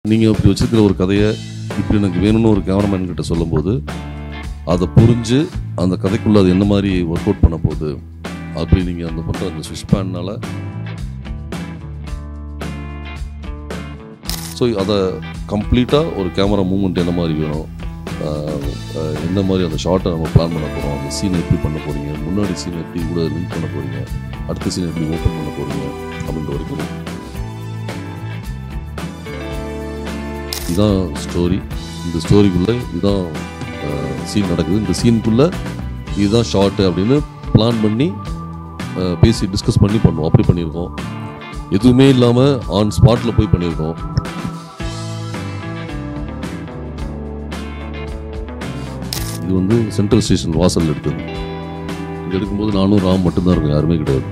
நீங்கள் இப்படி வச்சுருக்கிற ஒரு கதையை இப்படி எனக்கு வேணும்னு ஒரு கேமராமேன் கிட்ட சொல்லும்போது அதை புரிஞ்சு அந்த கதைக்குள்ளே அது என்ன மாதிரி ஒர்க் அவுட் பண்ண போகுது அப்படி நீங்கள் அந்த பண்ணுற அந்த ஸ்விட்ச் பேன்னால் ஸோ அதை கம்ப்ளீட்டாக ஒரு கேமரா மூவ்மெண்ட் என்ன மாதிரி வேணும், எந்த மாதிரி அந்த ஷார்ட்டை நம்ம பிளான் பண்ண போகிறோம், அந்த சீனை எப்படி பண்ண போகிறீங்க, முன்னாடி சீனை எப்படி கூட லிங்க் பண்ண போகிறீங்க, அடுத்த சீனை எப்படி ஓப்பன் பண்ண போகிறீங்க அப்படின்ற வரைக்கும் இதுதான் ஸ்டோரி. இந்த ஸ்டோரிக்குள்ளே இதுதான் சீன் நடக்குது, இந்த சீனுக்குள்ளே இதுதான் ஷார்ட்டு அப்படின்னு பிளான் பண்ணி பேசி டிஸ்கஸ் பண்ணி பண்ணுவோம். அப்படி பண்ணியிருக்கோம். எதுவுமே இல்லாமல் ஆன் ஸ்பாட்டில் போய் பண்ணியிருக்கோம். இது வந்து சென்ட்ரல் ஸ்டேஷன் வாசல் எடுத்தது. இது எடுக்கும்போது நானும் ராம் மட்டும்தான் இருக்கும், யாருமே கிடையாது.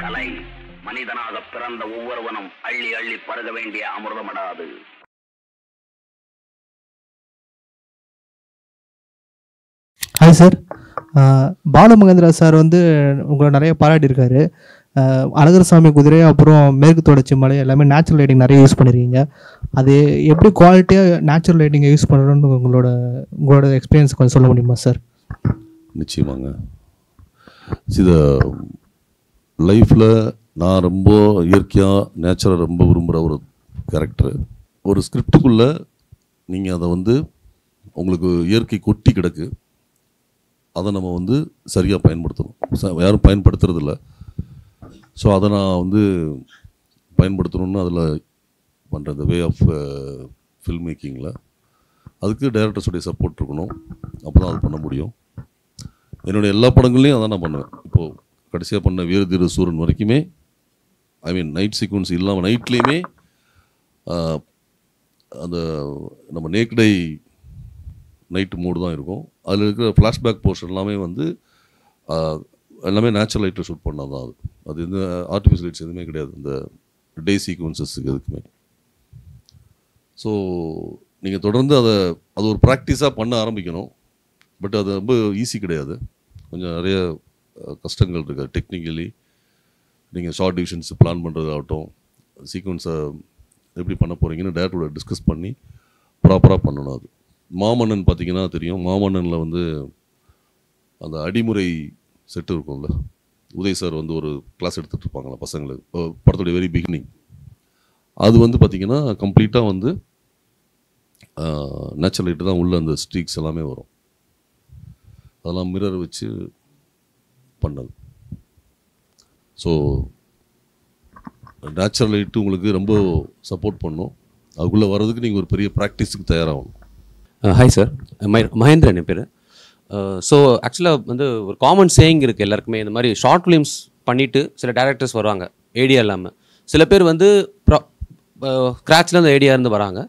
கலை மனிதனாக பிறந்த ஒவ்வொருவனும் அள்ளி அள்ளி பருக வேண்டிய அமிர்தமடாது. ஹாய் சார், பாலுமகேந்திரா சார் வந்து உங்களை நிறைய பாராட்டியிருக்காரு. அழகர்சாமி குதிரை, அப்புறம் மேற்கு தொடர்ச்சி மலை எல்லாமே நேச்சுரல் லைட்டிங் நிறைய யூஸ் பண்ணியிருக்கீங்க. அது எப்படி குவாலிட்டியாக நேச்சுரல் லைட்டிங்கை யூஸ் பண்ணுறோன்னு உங்களோட எக்ஸ்பீரியன்ஸ் கொஞ்சம் சொல்ல முடியுமா சார்? நிச்சயமாங்க. இதை லைஃப்பில் நான் ரொம்ப இயற்கையாக நேச்சுரல் ரொம்ப விரும்புகிற ஒரு கேரக்டரு. ஒரு ஸ்கிரிப்டுக்குள்ளே நீங்கள் அதை வந்து உங்களுக்கு இயற்கை கொட்டி கிடக்கு, அதை நம்ம வந்து சரியாக பயன்படுத்தணும். யாரும் பயன்படுத்துறதில்ல. ஸோ அதை நான் வந்து பயன்படுத்தணும்னு அதில் பண்ணுற இந்த வே ஆஃப் ஃபில்ம் மேக்கிங்கில் அதுக்கு டைரக்டர்ஸுடைய சப்போர்ட் இருக்கணும். அப்போ தான் அது பண்ண முடியும். என்னுடைய எல்லா படங்கள்லையும் அதான் நான் பண்ணுவேன். இப்போது கடைசியாக பண்ண வீர தீர சூரன் வரைக்குமே நைட் சீக்வன்ஸ் இல்லாமல் நைட்லேயுமே அந்த நம்ம நேக்டை நைட்டு மோடு தான் இருக்கும். அதில் இருக்கிற ஃப்ளாஷ்பேக் போர்ஷன் எல்லாமே வந்து எல்லாமே நேச்சுரல் லைட்டில் ஷூட் பண்ணால் தான் அது எந்த ஆர்டிஃபிஷியல் லைட்ஸ் எதுவுமே கிடையாது இந்த டே சீக்வன்சஸுக்கு எதுக்குமே. ஸோ நீங்கள் தொடர்ந்து அது ஒரு ப்ராக்டிஸாக பண்ண ஆரம்பிக்கணும். பட் அது ரொம்ப ஈஸி கிடையாது. கொஞ்சம் நிறைய கஷ்டங்கள் இருக்குது டெக்னிக்கலி. நீங்கள் ஷார்ட் டிவிஷன்ஸ் பிளான் பண்ணுறதாகட்டும், சீக்வன்ஸை எப்படி பண்ண போகிறீங்கன்னு டேரக்டரோட டிஸ்கஸ் பண்ணி ப்ராப்பராக பண்ணணும். அது மாமன்னன் பார்த்தீங்கன்னா தெரியும். மாமன்னனில் வந்து அந்த அடிமுறை செட்டு இருக்கும்ல, உதய் சார் வந்து ஒரு கிளாஸ் எடுத்துகிட்டு இருப்பாங்களா பசங்களுக்கு படத்துடைய வெரி பிகினிங். அது வந்து பார்த்திங்கன்னா கம்ப்ளீட்டாக வந்து நேச்சுரல் லைட்டு தான் உள்ள அந்த ஸ்ட்ரீக்ஸ் எல்லாமே வரும். அதெல்லாம் மிரர் வச்சு பண்ணது. ஸோ நேச்சுரல் லைட்டு உங்களுக்கு ரொம்ப சப்போர்ட் பண்ணும். அதுக்குள்ளே வர்றதுக்கு நீங்கள் ஒரு பெரிய ப்ராக்டிஸுக்கு தயாராகணும். ஹாய் சார், மகேந்திரன் என் பேர். ஸோ ஆக்சுவலாக வந்து ஒரு காமன் சேயிங் இருக்குது எல்லாருக்குமே. இந்த மாதிரி ஷார்ட் ஃபிலிம்ஸ் பண்ணிவிட்டு சில டேரக்டர்ஸ் வருவாங்க ஐடியா இல்லாமல். சில பேர் வந்து ஸ்க்ராட்சில் அந்த ஐடியா இருந்து வராங்க.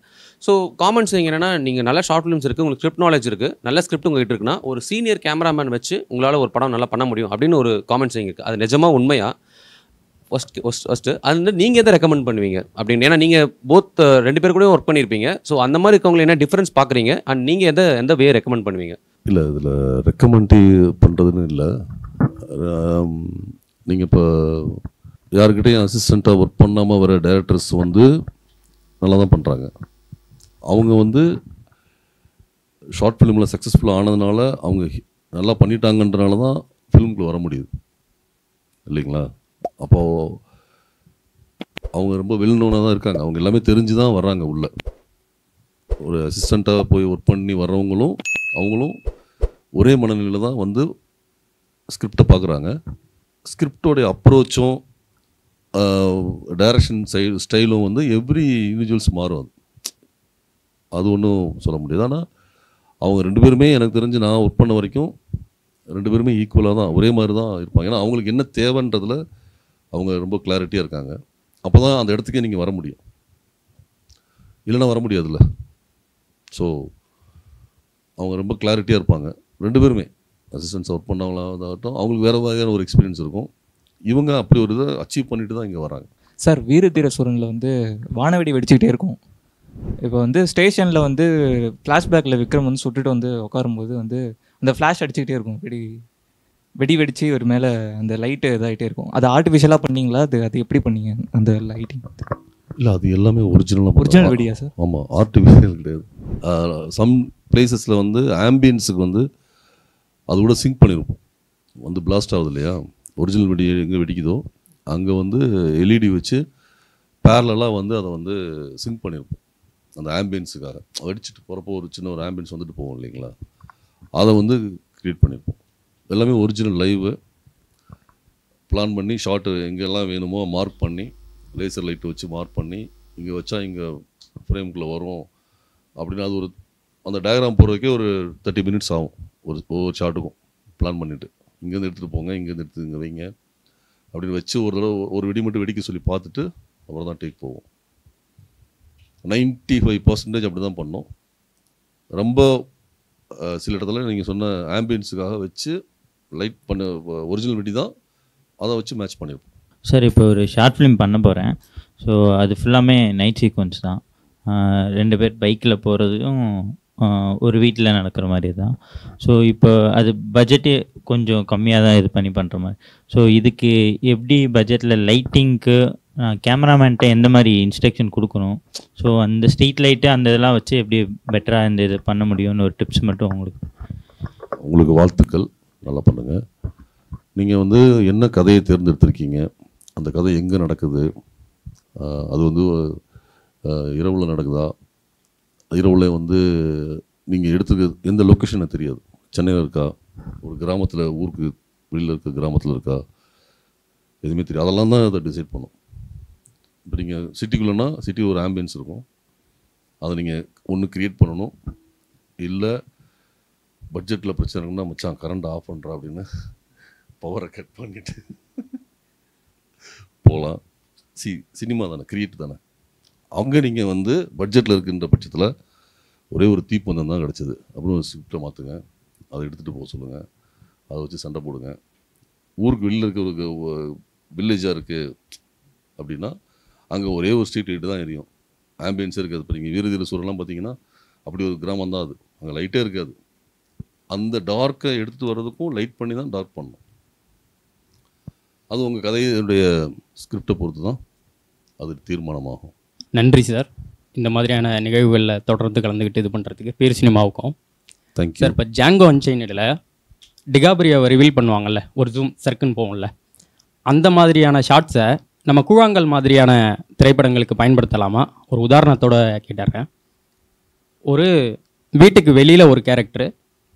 ஸோ காமன் சேயிங் என்னென்னா, நீங்கள் நல்ல ஷார்ட் ஃபிலிம்ஸ் இருக்குது, உங்களுக்கு ஸ்கிரிப்ட் நாலேஜ் இருக்குது, நல்ல ஸ்கிரிப்ட் உங்கள்கிட்ட இருக்குன்னா ஒரு சீனியர் கேமராமேன் வச்சு உங்களால் ஒரு படம் நல்லா பண்ண முடியும் அப்படின்னு ஒரு காமன் சேயிங் இருக்குது. அது நிஜமாக உண்மையாக ஃபஸ்ட்டு அது வந்து நீங்கள் எதை ரெக்கமெண்ட் பண்ணுவீங்க அப்படின்னு? ஏன்னா நீங்கள் போத் ரெண்டு பேர் கூடயும் ஒர்க் பண்ணியிருப்பீங்க. ஸோ அந்த மாதிரி இருக்கவங்களை என்ன டிஃப்ரென்ஸ் பார்க்குறீங்க அண்ட் நீங்கள் எந்த வே ரெக்கமெண்ட் பண்ணுவீங்க? இல்லை, இதில் ரெக்கமெண்ட் பண்ணுறதுன்னு இல்லை. நீங்கள் இப்போ யாருக்கிட்டையும் அசிஸ்டண்ட்டாக ஒர்க் பண்ணாமல் வர டைரக்டர்ஸ் வந்து நல்லா தான் பண்ணுறாங்க. அவங்க வந்து ஷார்ட் ஃபிலிமில் சக்ஸஸ்ஃபுல்லாக ஆனதுனால அவங்க நல்லா பண்ணிட்டாங்கன்றனால தான் ஃபிலிமுக்குள்ளே வர முடியுது இல்லைங்களா? அப்போது அவங்க ரொம்ப வெல் நோனாக தான் இருக்காங்க. அவங்க எல்லாமே தெரிஞ்சு தான் வர்றாங்க உள்ளே. ஒரு அசிஸ்டண்ட்டாக போய் ஒர்க் பண்ணி வர்றவங்களும் அவங்களும் ஒரே மனநிலையில் தான் வந்து ஸ்கிரிப்டை பார்க்குறாங்க. ஸ்கிரிப்டோடைய அப்ரோச்சும் டைரக்ஷன் ஸ்டைலும் வந்து எவ்ரி இண்டிவிஜுவல்ஸ் மாறும். அது ஒன்றும் சொல்ல முடியாது. ஆனால் அவங்க 2 பேருமே எனக்கு தெரிஞ்சு நான் ஒர்க் பண்ண வரைக்கும் 2 பேருமே ஈக்குவலாக தான், ஒரே மாதிரி தான் இருப்பாங்க. ஏன்னா அவங்களுக்கு என்ன தேவைன்றதில் அவங்க ரொம்ப கிளாரிட்டியாக இருக்காங்க. அப்போ தான் அந்த இடத்துக்கே நீங்கள் வர முடியும், இல்லைன்னா வர முடியாதுல்ல. ஸோ அவங்க ரொம்ப கிளாரிட்டியாக இருப்பாங்க 2 பேருமே. அசிஸ்டன்ஸ் ஒர்க் பண்ணவங்களாகட்டும், அவங்களுக்கு வேறு வகையான ஒரு எக்ஸ்பீரியன்ஸ் இருக்கும். இவங்க அப்படி ஒரு இதை அச்சீவ் பண்ணிட்டு தான் இங்கே வராங்க. சார், வீரதீர சூரனில் வந்து வானவெடி வெடிச்சுக்கிட்டே இருக்கும். இப்போ வந்து ஸ்டேஷனில் வந்து ஃப்ளாஷ்பேக்கில் விக்ரம் வந்து சுட்டுட்டு வந்து உட்காரும்போது வந்து அந்த ஃப்ளாஷ் அடிச்சுக்கிட்டே இருக்கும். வெடி வெடிச்சு ஒரு மேலே அந்த லைட்டு இதாகிட்டே இருக்கும். அது ஆர்டிஃபிஷியலாக பண்ணீங்களா? அது எப்படி பண்ணீங்க அந்த லைட்டிங்? இல்லை, அது எல்லாமே ஒரிஜினல் வெடியா சார்? ஆமாம், ஆர்டிஃபிஷியல் கிடையாது. சம் பிளேசஸில் வந்து ஆம்பியன்ஸுக்கு வந்து அது கூட சிங்க் பண்ணியிருப்போம். வந்து பிளாஸ்ட் ஆகுது இல்லையா, ஒரிஜினல் வெடி எங்கே வெடிக்குதோ அங்கே வந்து எல்இடி வச்சு பேரலாக வந்து அதை வந்து சிங்க் பண்ணியிருப்போம் அந்த ஆம்பியன்ஸுக்காக. வெடிச்சிட்டு போகிறப்போ ஒரு சின்ன ஒரு ஆம்பியன்ஸ் வந்துட்டு போவோம் இல்லைங்களா, அதை வந்து க்ரியேட் பண்ணியிருப்போம். எல்லாமே ஒரிஜினல் லைவு பிளான் பண்ணி ஷார்ட்டு எங்கெல்லாம் வேணுமோ மார்க் பண்ணி லேசர் லைட்டு வச்சு மார்க் பண்ணி இங்கே வச்சா இங்கே ஃப்ரேம்குள்ளே வரும் அப்படின்னு அது ஒரு அந்த டயக்ராம் போடுறதுக்கே ஒரு 30 மினிட்ஸ் ஆகும் ஒவ்வொரு ஷார்ட்டுக்கும் பிளான் பண்ணிவிட்டு. இங்கேருந்து எடுத்துகிட்டு போங்க, இங்கேருந்து எடுத்து இங்கே வைங்க அப்படின்னு வச்சு ஒரு தடவை ஒரு வெடி மட்டும் வெடிக்க சொல்லி பார்த்துட்டு அப்புறம் தான் டேக் போவோம். 95% அப்படி தான் பண்ணோம். ரொம்ப சில இடத்துல நீங்கள் சொன்ன ஆம்பியன்ஸுக்காக வச்சு லைட் பண்ண ஒரிஜினல் வெடி தான் அதை வச்சு மேட்ச் பண்ணியிருப்போம். சார், இப்போ ஒரு ஷார்ட் ஃபிலிம் பண்ண போகிறேன். ஸோ அது ஃபுல்லாமே நைட் சீக்வன்ஸ் தான். 2 பேர் பைக்கில் போகிறதும் ஒரு வீட்டில் நடக்கிற மாதிரி தான். ஸோ இப்போ அது பட்ஜெட்டே கொஞ்சம் கம்மியாக தான் இது பண்ணி பண்ணுற மாதிரி. ஸோ இதுக்கு எப்படி பட்ஜெட்டில் லைட்டிங்க்கு கேமராமேன்ட்ட எந்த மாதிரி இன்ஸ்ட்ரக்ஷன் கொடுக்கணும்? ஸோ அந்த ஸ்ட்ரீட் லைட்டு அந்த இதெல்லாம் வச்சு எப்படி பெட்டராக இந்த இது பண்ண முடியும்னு ஒரு டிப்ஸ் மட்டும் உங்களுக்கு வாழ்த்துக்கள், நல்லா பண்ணுங்கள். நீங்கள் வந்து என்ன கதையை தேர்ந்தெடுத்திருக்கீங்க, அந்த கதை எங்கே நடக்குது, அது வந்து இரவில் நடக்குதா, இரவில் வந்து நீங்கள் எடுத்துக்க எந்த லொக்கேஷனை தெரியாது, சென்னையில் இருக்கா, ஒரு கிராமத்தில் ஊருக்கு வெளியில் இருக்க கிராமத்தில் இருக்கா, எதுவுமே தெரியும். அதெல்லாம் தான் அதை டிசைட் பண்ணும். இப்போ நீங்கள் சிட்டிக்குள்ளேனா சிட்டி ஒரு ஆம்பியன்ஸ் இருக்கும், அதை நீங்கள் ஒன்று க்ரியேட் பண்ணணும். இல்லை பட்ஜெட்டில் பிரச்சனை இருக்குன்னா மச்சான் கரண்ட் ஆஃப் பண்ணுறா அப்படின்னு பவரை கட் பண்ணிவிட்டு போகலாம். சினிமா தானே, கிரியேட் தானே. அங்கே நீங்கள் வந்து பட்ஜெட்டில் இருக்கின்ற பட்சத்தில் ஒரே ஒரு தீப்பந்தம் தான் கிடச்சிது, அப்புறம் ஒரு ஸ்கிரிப்டை மாற்றுங்க, அதை எடுத்துகிட்டு போக சொல்லுங்கள், அதை வச்சு சண்டை போடுங்க. ஊருக்கு வெளியில் இருக்க ஒரு வில்லேஜாக இருக்குது அப்படின்னா அங்கே ஒரே ஒரு ஸ்ட்ரீட் லைட்டு தான் எரியும், ஆம்பியன்ஸே இருக்காது. இப்போ நீங்கள் வீரதீர சூரன்லாம் பார்த்தீங்கன்னா அப்படி ஒரு கிராமம் தான் அது, அங்கே லைட்டே இருக்காது. அந்த டார்க்கை எடுத்துகிட்டு வர்றதுக்கும் லைட் பண்ணி தான் டார்க் பண்ணணும். அது உங்கள் கதையுடைய ஸ்கிரிப்டை பொறுத்து தான் அது தீர்மானமாகும். நன்றி சார், இந்த மாதிரியான நிகழ்வுகளில் தொடர்ந்து கலந்துக்கிட்டு இது பண்ணுறதுக்கு பேர் சினிமாவுக்கும். தேங்க்யூ சார், இப்போ ஜாங்கோ அன்சைன்டில் டிகாப்ரியாவை ரிவீல் பண்ணுவாங்கள்ல, ஒரு ஜூம் சர்க்குன்னு போகும்ல, அந்த மாதிரியான ஷார்ட்ஸை நம்ம கூழாங்கல் மாதிரியான திரைப்படங்களுக்கு பயன்படுத்தலாமா? ஒரு உதாரணத்தோட கேட்டாருங்க. ஒரு வீட்டுக்கு வெளியில் ஒரு கேரக்டரு,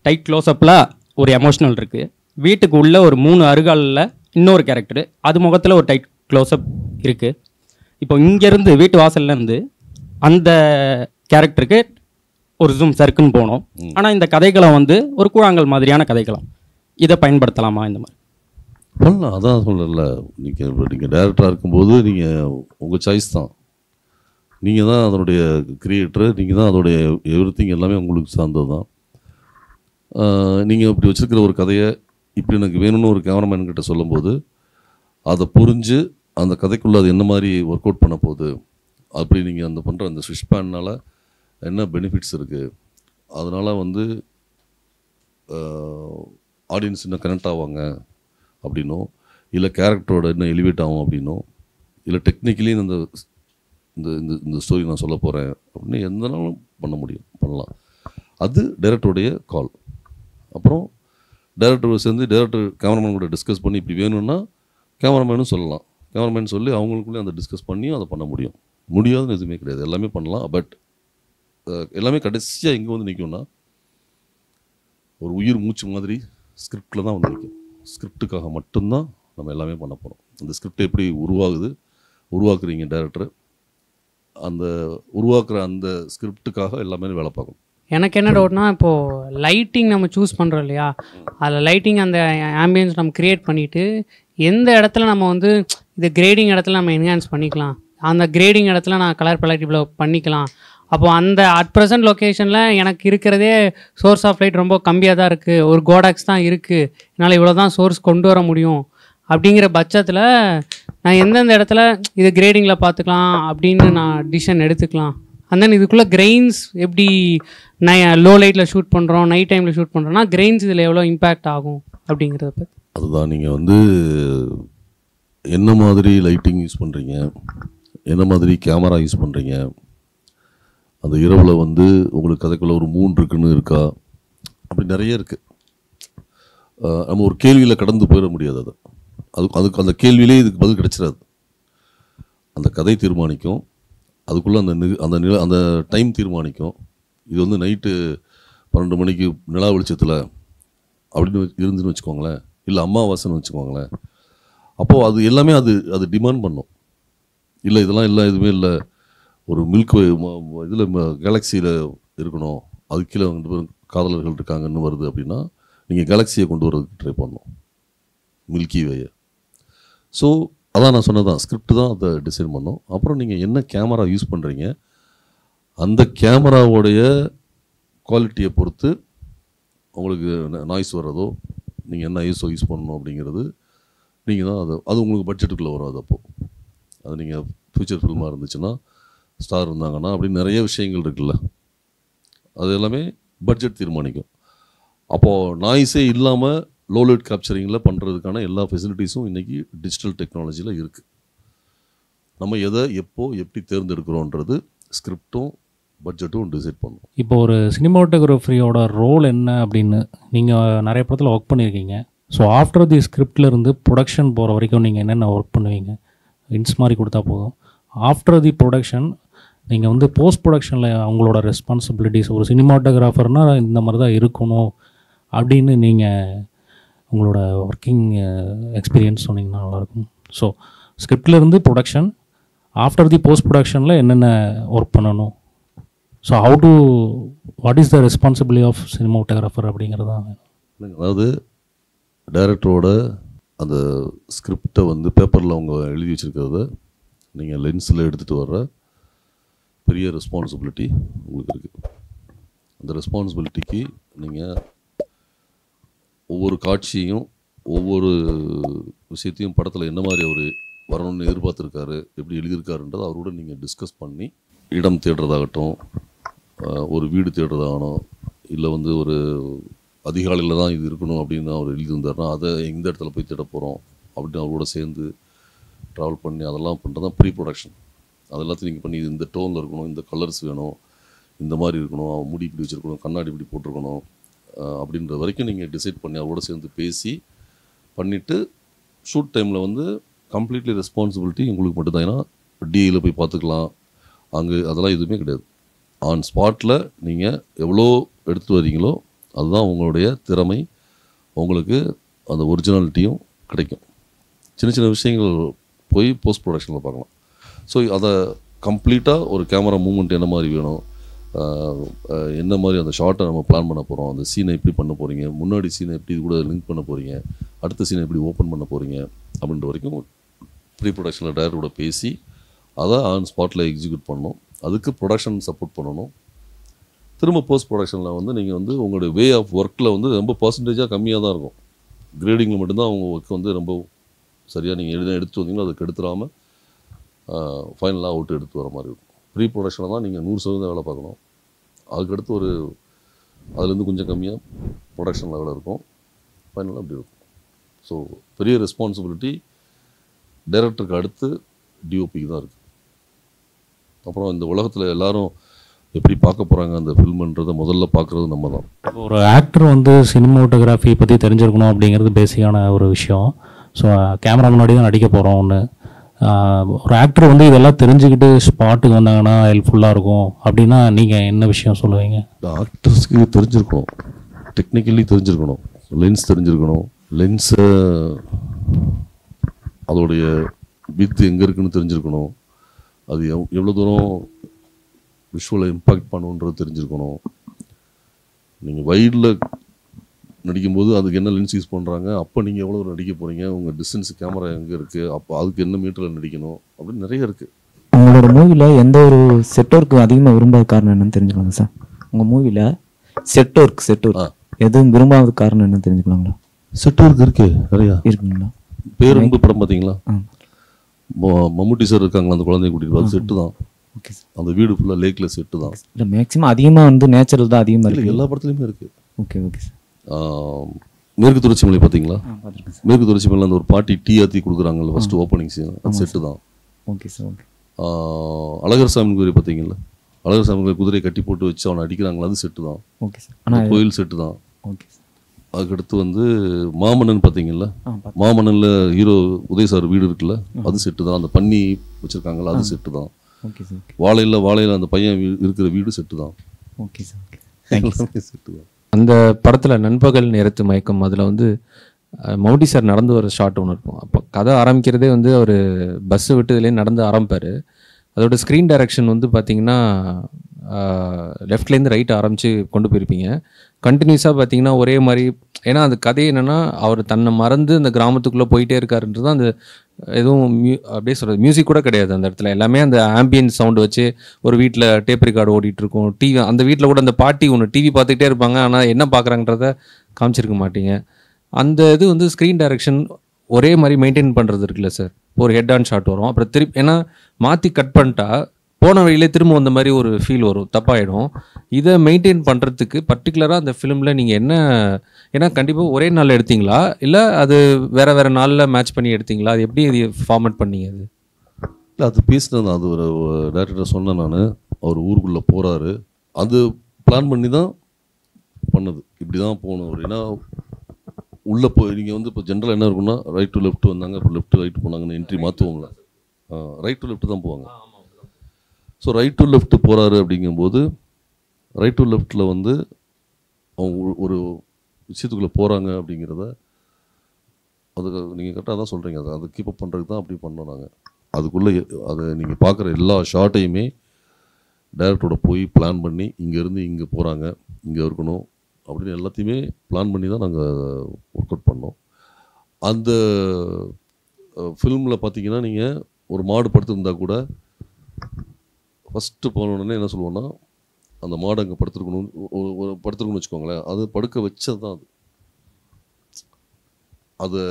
டைட் க்ளோஸ்அப்பில் ஒரு எமோஷ்னல் இருக்குது, வீட்டுக்கு உள்ளே ஒரு 3 அருகாலில் இன்னொரு கேரக்டரு, அது முகத்தில் ஒரு டைட் க்ளோஸ்அப் இருக்குது. இப்போ இங்கேருந்து வீட்டு வாசல்லேருந்து அந்த கேரக்டருக்கு ஒரு ஜூம் சர்க்குன்னு போகணும். ஆனால் இந்த கதைக்களம் வந்து ஒரு கூழாங்கல் மாதிரியான கதைக்களம், இதை பயன்படுத்தலாமா? இந்த மாதிரி பண்ணலாம். அதான் சொல்லல, நீங்கள் டைரக்டராக இருக்கும்போது நீங்கள் உங்கள் சாய்ஸ் தான், நீங்கள் தான் அதனுடைய கிரியேட்டரு, நீங்கள் தான் அதோடைய எவ்ரிதிங் எல்லாமே உங்களுக்கு சார்ந்தது தான். நீங்கள் இப்படி வச்சுருக்கிற ஒரு கதையை இப்படி எனக்கு வேணும்னு ஒரு கேமராமேன் கிட்ட சொல்லும்போது அதை புரிஞ்சு அந்த கதைக்குள்ளே அது என்ன மாதிரி ஒர்க் அவுட் பண்ண போகுது, அப்படி நீங்கள் அந்த பண்ணுற அந்த ஸ்விட்ச் பேனால் என்ன பெனிஃபிட்ஸ் இருக்குது, அதனால் வந்து ஆடியன்ஸ் இன்னும் கனெக்ட் ஆவாங்க அப்படின்னோ, இல்லை கேரக்டரோட இன்னும் எலிவேட் ஆகும் அப்படின்னோ, இல்லை டெக்னிக்கலி இந்த இந்த இந்த ஸ்டோரி நான் சொல்ல போகிறேன் அப்படின்னு எந்த நாளும் பண்ண முடியும், பண்ணலாம். அது டைரக்டருடைய கால். அப்புறம் டைரக்டர் சேர்ந்து டைரக்டர் கேமராமேன் கூட டிஸ்கஸ் பண்ணி இப்படி வேணும்னா கேமராமேனும் சொல்லலாம், கேமராமேன் சொல்லி அவங்களுக்குள்ளே அந்த டிஸ்கஸ் பண்ணியும் அதை பண்ண முடியும். முடியாதுன்னு எதுவுமே கிடையாது, எல்லாமே பண்ணலாம். பட் எல்லாமே கடைசியாக எங்கே வந்து நிற்கும்னா ஒரு உயிர் மூச்சு மாதிரி ஸ்கிரிப்டில் தான் வந்து நிற்கும். ஸ்கிரிப்டுக்காக மட்டும்தான் நம்ம எல்லாமே பண்ண போகிறோம். அந்த ஸ்கிரிப்ட் எப்படி உருவாக்குறீங்க டைரக்டர், அந்த உருவாக்குற அந்த ஸ்கிரிப்டுக்காக எல்லாமே வேலை பார்க்கணும். எனக்கு என்ன டவுட்னா, இப்போது லைட்டிங் நம்ம சூஸ் பண்ணுறோம் இல்லையா, அதில் லைட்டிங் அந்த ஆம்பியன்ஸ் நம்ம க்ரியேட் பண்ணிவிட்டு எந்த இடத்துல நம்ம வந்து இது கிரேடிங் இடத்துல நம்ம என்ஹான்ஸ் பண்ணிக்கலாம், அந்த கிரேடிங் இடத்துல நான் கலர் palette இவ்வளோ பண்ணிக்கலாம். அப்போது அந்த அட் ப்ரெசன்ட் லொக்கேஷனில் எனக்கு இருக்கிறதே சோர்ஸ் ஆஃப் லைட் ரொம்ப கம்மியாக தான் இருக்குது, ஒரு கோடாக்ஸ் தான் இருக்குது, என்னால் இவ்வளோ தான் சோர்ஸ் கொண்டு வர முடியும். அப்படிங்கிற பட்சத்தில் நான் எந்தெந்த இடத்துல இது கிரேடிங்கில் பார்த்துக்கலாம் அப்படின்னு நான் டிசிஷன் எடுத்துக்கலாம். அண்ட் தென் இதுக்குள்ளே கிரெயின்ஸ் எப்படி லோ லைட்டில் ஷூட் பண்ணுறோம், நைட் டைமில் ஷூட் பண்ணுறோன்னா கிரெயின்ஸ் இதில் எவ்வளோ இம்பேக்ட் ஆகும் அப்படிங்கிறத பற்றி. அதுதான் நீங்கள் வந்து என்ன மாதிரி லைட்டிங் யூஸ் பண்ணுறீங்க, என்ன மாதிரி கேமரா யூஸ் பண்ணுறீங்க, அந்த இரவில் வந்து உங்களுக்கு கதைக்குள்ள ஒரு 3 இருக்குன்னு இருக்கா, அப்படி நிறைய இருக்குது. நம்ம ஒரு கேள்வியில் கடந்து போயிட முடியாது. அதுக்கு அந்த கேள்வியிலே இதுக்கு பதில் கிடைச்சிடாது. அந்த கதை தீர்மானிக்கும், அதுக்குள்ளே அந்த டைம் தீர்மானிக்கும். இது வந்து நைட்டு 12 மணிக்கு நிலா வெளிச்சத்தில் அப்படின்னு இருந்துன்னு வச்சுக்கோங்களேன், இல்லை அமாவாசைன்னு வச்சுக்கோங்களேன். அப்போது அது எல்லாமே அது டிமாண்ட் பண்ணும். இல்லை இதெல்லாம் இல்லை, எதுவுமே இல்லை, ஒரு மில்க் இதில் கேலக்சியில் இருக்கணும், அது கீழே வந்து காதலர்கள் இருக்காங்கன்னு வருது அப்படின்னா நீங்கள் கேலக்சியை கொண்டு வரதுக்கு ட்ரை பண்ணணும், மில்கி வேயை. ஸோ அதான் நான் சொன்னதான், ஸ்கிரிப்ட் தான் அதை டிசைன் பண்ணோம். அப்புறம் நீங்கள் என்ன கேமரா யூஸ் பண்ணுறீங்க, அந்த கேமராவோடைய குவாலிட்டியை பொறுத்து உங்களுக்கு நாய்ஸ் வர்றதோ, நீங்கள் என்ன ஐஎஸ்ஓ யூஸ் பண்ணணும் அப்படிங்கிறது நீங்கள் தான் அது உங்களுக்கு பட்ஜெட்டுக்குள்ளே வரும். அது நீங்கள் ஃபியூச்சர் ஃபில்மாக இருந்துச்சுன்னா, ஸ்டார் இருந்தாங்கன்னா, அப்படின்னு நிறைய விஷயங்கள் இருக்குல்ல, அது எல்லாமே பட்ஜெட் தீர்மானிக்கும். அப்போது நாய்ஸே இல்லாமல் லோ லைட் கேப்சரிங்கில் பண்ணுறதுக்கான எல்லா ஃபெசிலிட்டிஸும் இன்றைக்கி டிஜிட்டல் டெக்னாலஜியில் இருக்குது. நம்ம எதை எப்போ எப்படி தேர்ந்தெடுக்கிறோன்றது ஸ்கிரிப்டும் பட்ஜெட்டும் டிசைட் பண்ணும். இப்போ ஒரு சினிமாட்டோகிராஃபரியோட ரோல் என்ன அப்படின்னு நீங்கள் நிறைய படத்தில் ஒர்க் பண்ணியிருக்கீங்க. ஸோ ஆஃப்டர் தி ஸ்கிரிப்ட்லேருந்து ப்ரொடக்ஷன் போகிற வரைக்கும் நீங்கள் என்னென்ன ஒர்க் பண்ணுவீங்க? இன்ஸ் மாதிரி கொடுத்தா போதும். ஆஃப்டர் தி ப்ரொடக்ஷன் நீங்கள் வந்து போஸ்ட் ப்ரொடக்ஷனில் அவங்களோட ரெஸ்பான்சிபிலிட்டிஸ், ஒரு சினிமாட்டோகிராஃபர்னால் இந்த மாதிரி தான் இருக்கணும் அப்படின்னு நீங்கள் உங்களோட ஒர்க்கிங் எக்ஸ்பீரியன்ஸ் சொன்னீங்கன்னா நல்லாயிருக்கும். ஸோ ஸ்கிரிப்ட்லேருந்து ப்ரொடக்ஷன், ஆஃப்டர் தி போஸ்ட் ப்ரொடக்ஷனில் என்னென்ன ஒர்க் பண்ணணும், so what is the responsibility of cinematographer அப்படிங்கிறது தான். அதாவது டைரக்டரோட அந்த ஸ்கிரிப்டை வந்து பேப்பரில் அவங்க எழுதி வச்சுருக்கிறத நீங்கள் லென்ஸில் எடுத்துகிட்டு வர்ற பெரிய ரெஸ்பான்சிபிலிட்டி உங்களுக்கு இருக்குது. அந்த ரெஸ்பான்சிபிலிட்டிக்கு நீங்கள் ஒவ்வொரு காட்சியும் ஒவ்வொரு விஷயத்தையும் படத்தில் என்ன மாதிரி அவர் வரணும்னு எதிர்பார்த்துருக்காரு, எப்படி எழுதியிருக்காருன்றதை அவரோட நீங்கள் டிஸ்கஸ் பண்ணி, இடம் தேடுறதாகட்டும், ஒரு வீடு தேடுறதாகணும், இல்லை வந்து ஒரு அதிகாலையில் தான் இது இருக்கணும் அப்படின்னு அவர் எழுதியிருந்தாருன்னா அதை எந்த இடத்துல போய் தேட போகிறோம் அப்படின்னு அவரோட சேர்ந்து ட்ராவல் பண்ணி அதெல்லாம் பண்ணுறது தான் ப்ரீ ப்ரொடக்ஷன். அதெல்லாத்தையும் நீங்கள் பண்ணி இந்த டோனில் இருக்கணும், இந்த கலர்ஸ் வேணும், இந்த மாதிரி இருக்கணும், அவன் முடி இப்படி வச்சுருக்கணும், கண்ணாடி இப்படி போட்டிருக்கணும் அப்படின்ற வரைக்கும் நீங்கள் டிசைட் பண்ணி அவரோட சேர்ந்து பேசி பண்ணிவிட்டு ஷூட் டைமில் வந்து கம்ப்ளீட்லி ரெஸ்பான்சிபிலிட்டி உங்களுக்கு மட்டும்தான். ஏன்னா டிஐயில் போய் பார்த்துக்கலாம், அங்கே அதெல்லாம் எதுவுமே கிடையாது. ஆன் ஸ்பாட்டில் நீங்கள் எவ்வளோ எடுத்துகிட்டு வரீங்களோ அதுதான் உங்களுடைய திறமை, உங்களுக்கு அந்த ஒரிஜினாலிட்டியும் கிடைக்கும். சின்ன சின்ன விஷயங்கள் போய் போஸ்ட் ப்ரொடக்ஷனில் பார்க்கலாம். ஸோ அதை கம்ப்ளீட்டாக ஒரு கேமரா மூவ்மெண்ட் என்ன மாதிரி வேணும், என்ன மாதிரி அந்த ஷார்ட்டை நம்ம பிளான் பண்ண போகிறோம், அந்த சீனை எப்படி பண்ண போகிறீங்க, முன்னாடி சீனை எப்படி இது கூட லிங்க் பண்ண போகிறீங்க, அடுத்த சீனை எப்படி ஓப்பன் பண்ண போகிறீங்க அப்படின்ற வரைக்கும் ப்ரீ ப்ரொடக்ஷனில் டைரக்டரோட பேசி அதை ஆன் ஸ்பாட்டில் எக்ஸிக்யூட் பண்ணணும். அதுக்கு ப்ரொடக்ஷன் சப்போர்ட் பண்ணணும். திரும்ப போஸ்ட் ப்ரொடக்ஷனில் வந்து நீங்கள் வந்து உங்களுடைய வே ஆஃப் ஒர்க்கில் வந்து ரொம்ப பர்சன்டேஜாக கம்மியாக தான் இருக்கும். கிரேடிங்கில் மட்டும்தான் அவங்க ஒர்க் வந்து ரொம்ப சரியாக நீங்கள் எடுத்து வந்தீங்கன்னா அதுக்கு எடுத்துடாமல் ஃபைனலாக அவுட்டு எடுத்து வர மாதிரி இருக்கும். ப்ரீ ப்ரொடக்ஷனில் தான் நீங்கள் 100% வேலை பார்க்கணும். அதுக்கடுத்து அதுலேருந்து கொஞ்சம் கம்மியாக ப்ரொடக்ஷன் லெவலில் இருக்கும், ஃபைனலாக அப்படி இருக்கும். ஸோ பெரிய ரெஸ்பான்சிபிலிட்டி டைரக்டருக்கு அடுத்து டிஓபிக்கு தான் இருக்குது. அப்புறம் இந்த உலகத்தில் எல்லாரும் எப்படி பார்க்க போகிறாங்க அந்த ஃபில்ம்ன்றதை முதல்ல பார்க்குறது நம்ம தான். ஒரு ஆக்டர் வந்து சினிமாட்டோகிராஃபி பற்றி தெரிஞ்சிருக்கணும் அப்படிங்கிறது பேசிக்கான ஒரு விஷயம். ஸோ கேமரா முன்னாடி தான் நடிக்க போகிறோம் ஒன்று. ஒரு ஆக்டர் வந்து இதெல்லாம் தெரிஞ்சுக்கிட்டு ஸ்பாட்டுக்கு வந்தாங்கன்னா ஹெல்ப்ஃபுல்லாக இருக்கும் அப்படின்னா நீங்கள் என்ன விஷயம் சொல்லுவீங்க? இந்த ஆக்டர்ஸ்க்கு தெரிஞ்சிருக்கணும், டெக்னிக்கலி தெரிஞ்சிருக்கணும், லென்ஸ் தெரிஞ்சிருக்கணும், லென்ஸை அதோடைய வித்து எங்கே இருக்குன்னு தெரிஞ்சிருக்கணும். அது எவ்வளோ தூரம் விஷுவலை இம்பேக்ட் பண்ணுன்றது தெரிஞ்சிருக்கணும். நீங்கள் வைடில் நடிக்கும்போது அதுக்கு என்ன லென்ஸ் யூஸ் பண்ணுறாங்க, அப்போ நீங்கள் எவ்வளோ நடிக்க போகிறீங்க, உங்கள் டிஸ்டன்ஸ் கேமரா எங்கே இருக்குது, அப்போ அதுக்கு என்ன மீட்டரில் நடிக்கணும் அப்படின்னு நிறைய இருக்குது. உங்களோட மூவியில் எந்த ஒரு செட் ஒர்க்கு அதிகமாக விரும்பாத காரணம் என்னன்னு தெரிஞ்சுக்கலாங்க சார்? உங்கள் மூவியில் செட் ஒர்க் எதுவும் விரும்பாத காரணம் என்னன்னு தெரிஞ்சுக்கலாங்களா? செட் ஒர்க் இருக்கு நிறையா இருக்குங்களா? பேரன்பு படம் பார்த்தீங்களா, மம்முட்டி சார் இருக்காங்களா, அந்த குழந்தைய கூட்டிகிட்டு அது செட்டு தான். Okay sir. அந்த வீடு ஃபுல்லாக லேக்கில் செட்டு தான். இல்லை மேக்ஸிமம் அதிகமாக வந்து நேச்சுரல் தான் அதிகமாக இருக்குது. எல்லா படத்துலையுமே இருக்குது. Okay okay sir. மேற்கு தொடர்ச்சி மலை பார்த்தீங்களா? பார்த்துருக்கேன் சார். மேற்கு தொடர்ச்சி மலையில் அந்த ஒரு பாட்டி டீ ஆற்றி கொடுக்குறாங்கல்ல ஃபஸ்ட்டு ஓப்பனிங் சீன், அது செட்டு தான். Okay sir. ஓகே. அழகர் சாமி குதிரை பார்த்தீங்களா, அழகர் சாமி குதிரையை கட்டி போட்டு வச்சு அவனை அடிக்கிறாங்களா, அது செட்டு தான். Okay sir. ஆனால் கோயில் செட்டு தான். Okay sir. அதுக்கடுத்து வந்து மாமன்னன் பார்த்தீங்களா, மாமன்னனில் ஹீரோ உதய் சார் வீடு இருக்குல்ல, அது செட்டு தான். அந்த பன்னி வச்சுருக்காங்களா, அது செட்டு தான். Okay sir. வாழையில் அந்த பையன் இருக்கிற வீடு செட்டு தான். Okay sir. ஓகே. எல்லாமே செட்டு தான். அந்த படத்தில் நண்பகல் நேரத்து மயக்கம் அதில் வந்து மம்முட்டி சார் நடந்து வர ஷாட் ஒன்று இருக்கும். அப்போ கதை ஆரம்பிக்கிறதே வந்து அவர் பஸ்ஸை விட்டு இதுலேயே நடந்து ஆரம்பிப்பார். அதோட ஸ்க்ரீன் டைரக்ஷன் வந்து பார்த்திங்கன்னா லெஃப்ட்லேருந்து ரைட் ஆரம்பித்து கொண்டு போயிருப்பீங்க. கண்டினியூஸாக பார்த்தீங்கன்னா ஒரே மாதிரி, ஏன்னா அந்த கதை என்னென்னா அவர் தன்னை மறந்து அந்த கிராமத்துக்குள்ளே போயிட்டே இருக்காருன்றது அந்த எதுவும் அப்படியே சொல்கிறது மியூசிக் கூட கிடையாது அந்த இடத்துல. எல்லாமே அந்த ஆம்பியன்ஸ் சவுண்டு வச்சு ஒரு வீட்டில் டேப் ரெக்கார்டு ஓடிட்டுருக்கும். டிவி அந்த வீட்டில் கூட அந்த பாட்டி ஒன்று டிவி பார்த்துக்கிட்டே இருப்பாங்க, ஆனால் என்ன பார்க்குறாங்கன்றத காமிச்சிருக்க மாட்டீங்க. அந்த இது வந்து ஸ்க்ரீன் டைரக்ஷன் ஒரே மாதிரி மெயின்டைன் பண்ணுறது இருக்குல்ல சார். ஒரு ஹெட் ஆன் ஷாட் வரும், அப்புறம் திருப்பி ஏன்னா மாற்றி கட் பண்ணிட்டா போன வழியிலே திரும்ப வந்த மாதிரி ஒரு ஃபீல் வரும், தப்பாயிடும். இதை மெயின்டைன் பண்ணுறதுக்கு பர்டிகுலராக அந்த ஃபிலிமில் நீங்கள் என்ன, ஏன்னா கண்டிப்பாக ஒரே நாளில் எடுத்தீங்களா இல்லை அது வேறு நாளில் மேட்ச் பண்ணி எடுத்தீங்களா, அது எப்படி இது ஃபார்மேட் பண்ணீங்க? அது இல்லை, அது பேசினது அது ஒரு டேரக்டர் சொன்னேன் நான். அவர் ஊருக்குள்ளே போகிறாரு, அது பிளான் பண்ணி தான் பண்ணது. இப்படி தான் போகணும் அப்படின்னா உள்ளே போய் நீங்கள் வந்து இப்போ ஜென்ரலாக என்ன இருக்குன்னா ரைட் டு லெஃப்ட் வந்தாங்க, இப்போ லெஃப்ட் ரைட் போனாங்கன்னு என்ட்ரி மாற்றுவோங்களா, ரைட் டு லெஃப்ட் தான் போவாங்க. ஸோ ரைட் டு லெஃப்ட் போகிறாரு அப்படிங்கும்போது ரைட் டு லெஃப்டில் வந்து அவங்க ஒரு விஷயத்துக்குள்ளே போகிறாங்க அப்படிங்கிறத அதுக்கு நீங்கள் கரெக்டாக தான் சொல்கிறீங்க. அதை கீப்பப் பண்ணுறதுக்கு தான் அப்படி பண்ணோம் நாங்கள். அதுக்குள்ளே அதை நீங்கள் பார்க்குற எல்லா ஷார்ட்டையுமே டைரக்டரோட போய் பிளான் பண்ணி இங்கேருந்து இங்கே போகிறாங்க, இங்கே இருக்கணும் அப்படின்னு எல்லாத்தையுமே பிளான் பண்ணி தான் நாங்கள் ஒர்க் அவுட் பண்ணோம். அந்த ஃபில்மில் பார்த்தீங்கன்னா நீங்கள் ஒரு மாடு படுத்துருந்தா கூட ஃபஸ்ட்டு போன உடனே என்ன சொல்லுவோன்னா அந்த மாடு அங்கே படுத்துருக்கணும்னு வச்சுக்கோங்களேன். அது படுக்க வச்சது தான் அது. அதை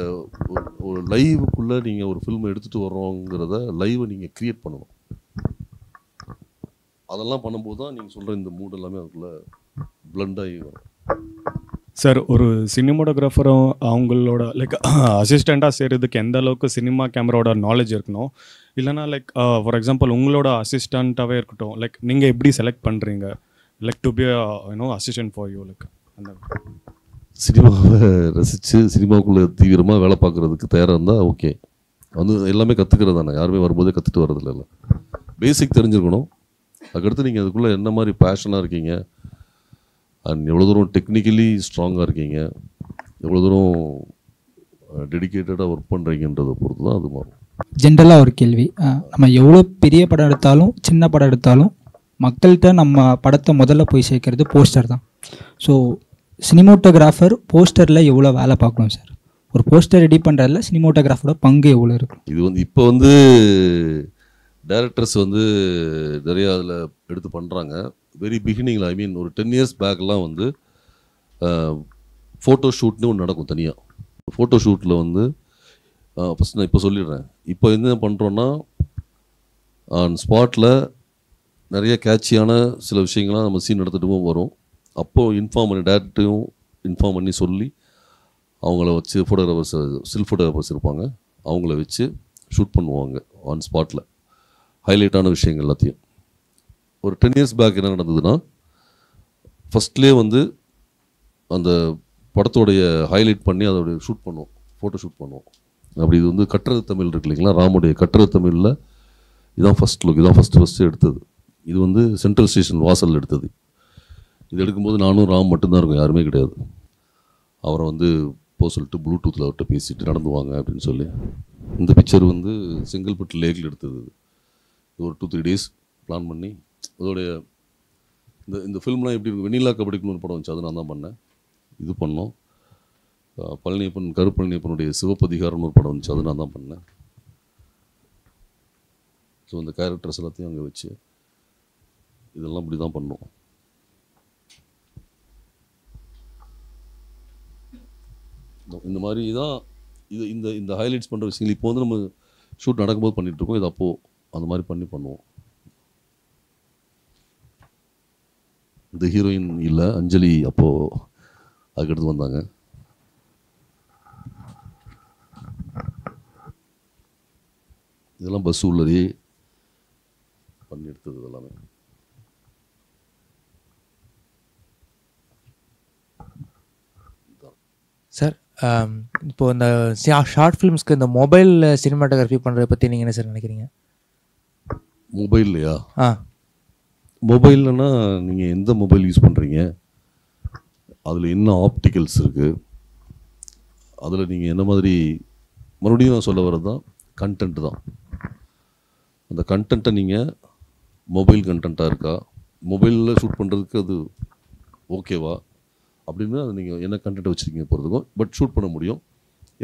ஒரு லைவுக்குள்ளே நீங்கள் ஒரு ஃபில்மை எடுத்துகிட்டு வர்றோங்கிறத லைவை நீங்கள் க்ரியேட் பண்ணணும். அதெல்லாம் பண்ணும்போது தான் நீங்கள் சொல்கிற இந்த மூட் எல்லாமே அதுக்குள்ளே பிளண்டாகி வரும். சார், ஒரு சினிமோட்டோகிராஃபரும் அவங்களோட லைக் அசிஸ்டண்ட்டாக செய்கிறதுக்கு எந்த அளவுக்கு சினிமா கேமராவோட நாலேஜ் இருக்கணும், இல்லைனா லைக் ஃபார் எக்ஸாம்பிள் உங்களோட அசிஸ்டண்ட்டாகவே இருக்கட்டும், லைக் நீங்கள் எப்படி செலக்ட் பண்ணுறீங்க like to be assistant for you? Like அந்த சினிமாவை ரசித்து சினிமாவுக்குள்ளே தீவிரமாக வேலை பார்க்குறதுக்கு தயாராக இருந்தால் ஓகே. வந்து எல்லாமே கற்றுக்கிறது தானே, யாருமே வரும்போதே கற்றுட்டு வரதில்ல. பேசிக் தெரிஞ்சுக்கணும். அதுக்கடுத்து நீங்கள் அதுக்குள்ளே என்ன மாதிரி பேஷனாக இருக்கீங்க அண்ட் எவ்வளோ தூரம் டெக்னிக்கலி ஸ்ட்ராங்காக இருக்கீங்க, எவ்வளோ தூரம் டெடிக்கேட்டடாக ஒர்க் பண்ணுறீங்கன்றதை பொறுத்து தான் அது மாறும். ஜென்ரலாக ஒரு கேள்வி, நம்ம எவ்வளோ பெரிய படம் எடுத்தாலும் சின்ன படம் எடுத்தாலும் மக்கள்கிட்ட நம்ம படத்தை முதல்ல போய் சேர்க்கறது போஸ்டர் தான். ஸோ சினிமோட்டோகிராஃபர் போஸ்டரில் எவ்வளோ வேலை பார்க்கணும் சார்? ஒரு போஸ்டர் ரெடி பண்ணுறதுல சினிமோட்டோகிராஃபரோட பங்கு எவ்வளோ இருக்கும்? இது வந்து இப்போ வந்து டைரக்டர்ஸ் வந்து நிறையா அதில் எடுத்து பண்ணுறாங்க. வெரி பிகினிங்கில் ஐ மீன் ஒரு 10 years பேக்லாம் வந்து ஃபோட்டோ ஷூட்னு ஒன்று நடக்கும் தனியாக. ஃபோட்டோ ஷூட்டில் வந்து ஃபஸ்ட் நான் இப்போ சொல்லிடுறேன். இப்போ என்ன பண்ணுறோன்னா ஆன் ஸ்பாட்டில் நிறைய கேட்சியான சில விஷயங்கள்லாம் நம்ம சீன் எடுத்துகிட்டும் வரும். அப்போது இன்ஃபார்ம் பண்ணி டேரக்டரையும் இன்ஃபார்ம் பண்ணி சொல்லி அவங்கள வச்சு ஃபோட்டோகிராஃபர்ஸ் ஸ்டில் ஃபோட்டோகிராஃபர்ஸ் இருப்பாங்க, அவங்கள வச்சு ஷூட் பண்ணுவாங்க ஆன் ஸ்பாட்டில் ஹைலைட்டான விஷயங்கள் எல்லாத்தையும். ஒரு 10 years பேக் என்ன நடந்ததுன்னா ஃபஸ்ட்லேயே வந்து அந்த படத்தோடைய ஹைலைட் பண்ணி அதோடைய ஷூட் பண்ணுவோம், ஃபோட்டோ ஷூட் பண்ணுவோம். அப்படி இது வந்து கட்டுறது தமிழ் இருக்கு இல்லைங்களா, ராமுடைய கட்டுறது தமிழில் இதுதான் ஃபஸ்ட் லுக், இதுதான் ஃபஸ்ட்டு எடுத்தது. இது வந்து சென்ட்ரல் ஸ்டேஷன் வாசலில் எடுத்தது. இது எடுக்கும்போது நானும் ராம் மட்டும்தான் இருக்கும், யாருமே கிடையாது. அவரை வந்து போக சொல்லிட்டு ப்ளூடூத்தில் அவர்கிட்ட பேசிட்டு நடந்து வாங்க அப்படின்னு சொல்லி. இந்த பிக்சர் வந்து செங்கல்பட்டு லேக்கில் எடுத்தது. இது ஒரு 2-3 days பிளான் பண்ணி அதோடைய இந்த ஃபில்ம்லாம் எப்படி இருக்கும், வெண்ணிலா கபடிக்குன்னு ஒரு படம் வந்துச்சு, அது நான் தான் பண்ணேன். இது பண்ணோம். பழனியப்பன் கருப்பழனியப்பனுடைய சிவப்பதிகாரம்னு ஒரு படம் வந்துச்சு, அது நான் தான் பண்ணேன். ஸோ இந்த கேரக்டர்ஸ் எல்லாத்தையும் அங்கே வச்சு இதெல்லாம் இப்படி தான் பண்ணோம். இந்த மாதிரி தான் இது இந்த ஹைலைட்ஸ் பண்ணுற விஷயங்கள் இப்போ வந்து நம்ம ஷூட் நடக்கும்போது பண்ணிகிட்ருக்கோம். இது அப்போது அந்த மாதிரி பண்ணுவோம். இந்த ஹீரோயின் இல்லை, அஞ்சலி அப்போது அதுக்கடுத்து வந்தாங்க. இதெல்லாம் பஸ் உள்ளதே பண்ணி எடுத்தது எல்லாமே. சார் இப்போ இந்த ஷார்ட் ஃபிலிம்ஸ்க்கு இந்த மொபைல் சினிமாட்டோகிராஃபி பண்ணுறத பற்றி நீங்கள் என்ன சார் நினைக்கிறீங்க? மொபைல்லையா? மொபைல்னா நீங்கள் எந்த மொபைல் யூஸ் பண்ணுறீங்க, அதில் என்ன ஆப்டிகல்ஸ் இருக்குது, அதில் நீங்கள் என்ன மாதிரி, மறுபடியும் நான் சொல்ல வர்றது தான் கண்டென்ட் தான். அந்த கண்டென்ட்டை நீங்கள் மொபைல் கண்டென்ட்டாக இருக்கா, மொபைலில் ஷூட் பண்ணுறதுக்கு அது ஓகேவா அப்படின்னு அது நீங்கள் என்ன கண்டென்ட் வச்சுருக்கீங்க போகிறதுக்கும். பட் ஷூட் பண்ண முடியும்.